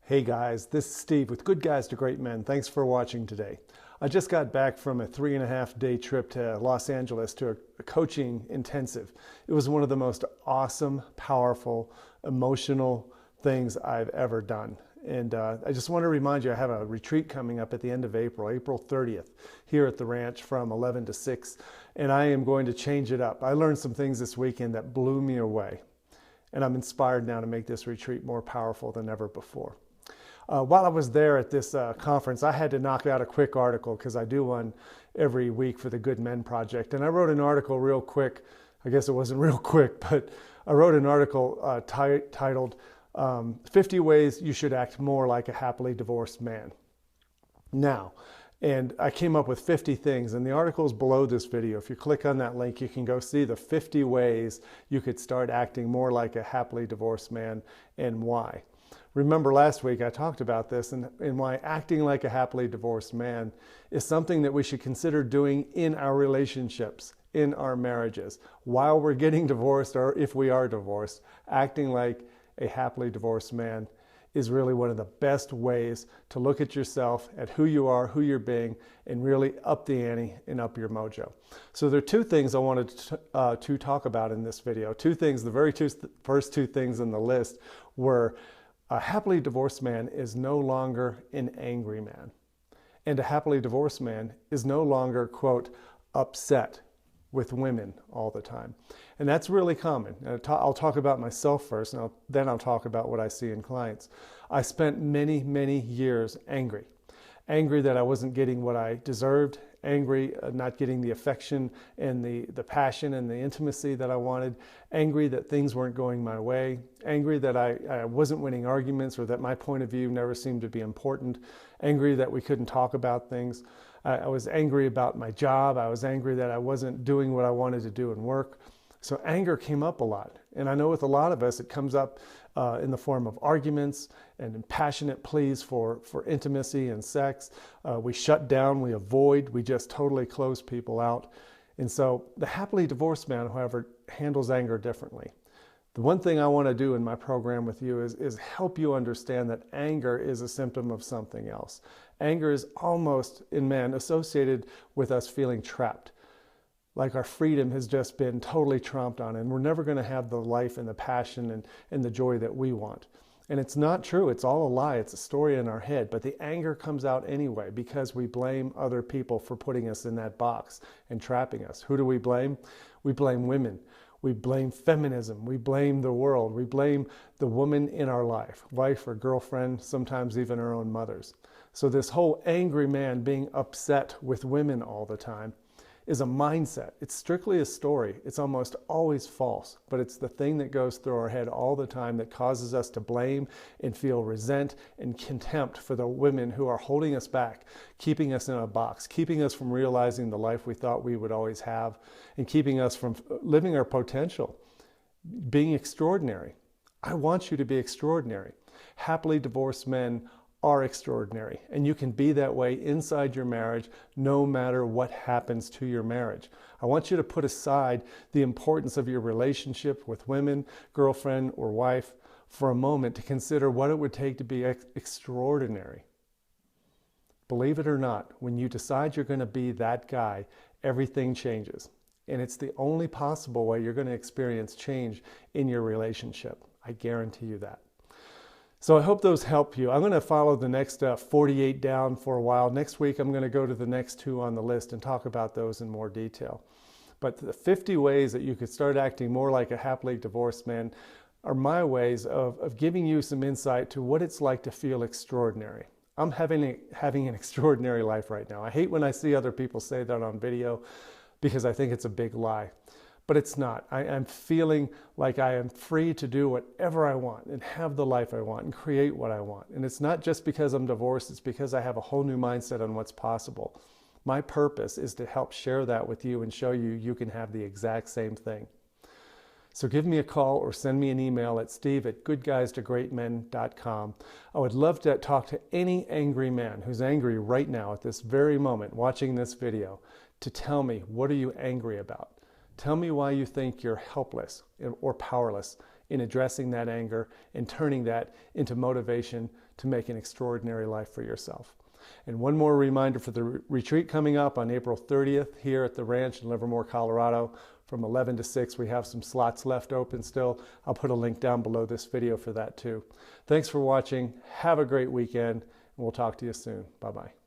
Hey guys, this is Steve with Good Guys to Great Men. Thanks for watching today. I just got back from a 3.5-day trip to Los Angeles to a coaching intensive. It was one of the most awesome, powerful, emotional things I've ever done. And I just want to remind you, I have a retreat coming up at the end of April, April 30th, here at the ranch from 11 to 6. And I am going to change it up. I learned some things this weekend that blew me away. And I'm inspired now to make this retreat more powerful than ever before. While I was there at this conference, I had to knock out a quick article because I do one every week for the Good Men Project. And I wrote an article real quick. I guess it wasn't real quick, but I wrote an article titled 50 Ways You Should Act More Like a Happily Divorced Man. Now, and I came up with 50 things, and the article is below this video. If you click on that link, you can go see the 50 ways you could start acting more like a happily divorced man and why. Remember last week I talked about this and why acting like a happily divorced man is something that we should consider doing in our relationships, in our marriages. While we're getting divorced, or if we are divorced, acting like a happily divorced man is really one of the best ways to look at yourself, at who you are, who you're being, and really up the ante and up your mojo. So there are two things I wanted to talk about in this video. Two things, the first two things on the list were a happily divorced man is no longer an angry man. And a happily divorced man is no longer, quote, upset with women all the time. And that's really common. I'll talk about myself first, and then I'll talk about what I see in clients. I spent many, many years angry. Angry that I wasn't getting what I deserved, angry not getting the affection and the passion and the intimacy that I wanted, angry that things weren't going my way, angry that I wasn't winning arguments or that my point of view never seemed to be important, angry that we couldn't talk about things. I was angry about my job. I was angry that I wasn't doing what I wanted to do in work. So anger came up a lot. And I know with a lot of us, it comes up in the form of arguments and passionate pleas for intimacy and sex. We shut down, we avoid, we just totally close people out. And so the happily divorced man, however, handles anger differently. The one thing I want to do in my program with you is help you understand that anger is a symptom of something else. Anger is almost, in men, associated with us feeling trapped. Like our freedom has just been totally tromped on, and we're never going to have the life and the passion and the joy that we want. And it's not true. It's all a lie. It's a story in our head. But the anger comes out anyway because we blame other people for putting us in that box and trapping us. Who do we blame? We blame women. We blame feminism. We blame the world. We blame the woman in our life, wife or girlfriend, sometimes even our own mothers. So this whole angry man being upset with women all the time is a mindset. It's strictly a story. It's almost always false, but it's the thing that goes through our head all the time that causes us to blame and feel resent and contempt for the women who are holding us back, keeping us in a box, keeping us from realizing the life we thought we would always have, and keeping us from living our potential, being extraordinary. I want you to be extraordinary. Happily divorced men are extraordinary, and you can be that way inside your marriage no matter what happens to your marriage. I want you to put aside the importance of your relationship with women, girlfriend or wife, for a moment to consider what it would take to be extraordinary. Believe it or not, when you decide you're going to be that guy, everything changes. And it's the only possible way you're going to experience change in your relationship. I guarantee you that. So I hope those help you. I'm going to follow the next 48 down for a while. Next week, I'm going to go to the next 2 on the list and talk about those in more detail. But the 50 ways that you could start acting more like a happily divorced man are my ways of giving you some insight to what it's like to feel extraordinary. I'm having an extraordinary life right now. I hate when I see other people say that on video because I think it's a big lie. But it's not. I'm feeling like I am free to do whatever I want and have the life I want and create what I want. And it's not just because I'm divorced, it's because I have a whole new mindset on what's possible. My purpose is to help share that with you and show you you can have the exact same thing. So give me a call or send me an email at steve@goodguystogreatmen.com. I would love to talk to any angry man who's angry right now at this very moment watching this video to tell me, what are you angry about? Tell me why you think you're helpless or powerless in addressing that anger and turning that into motivation to make an extraordinary life for yourself. And one more reminder for the retreat coming up on April 30th here at the ranch in Livermore, Colorado. From 11 to 6, we have some slots left open still. I'll put a link down below this video for that too. Thanks for watching. Have a great weekend, and we'll talk to you soon. Bye-bye.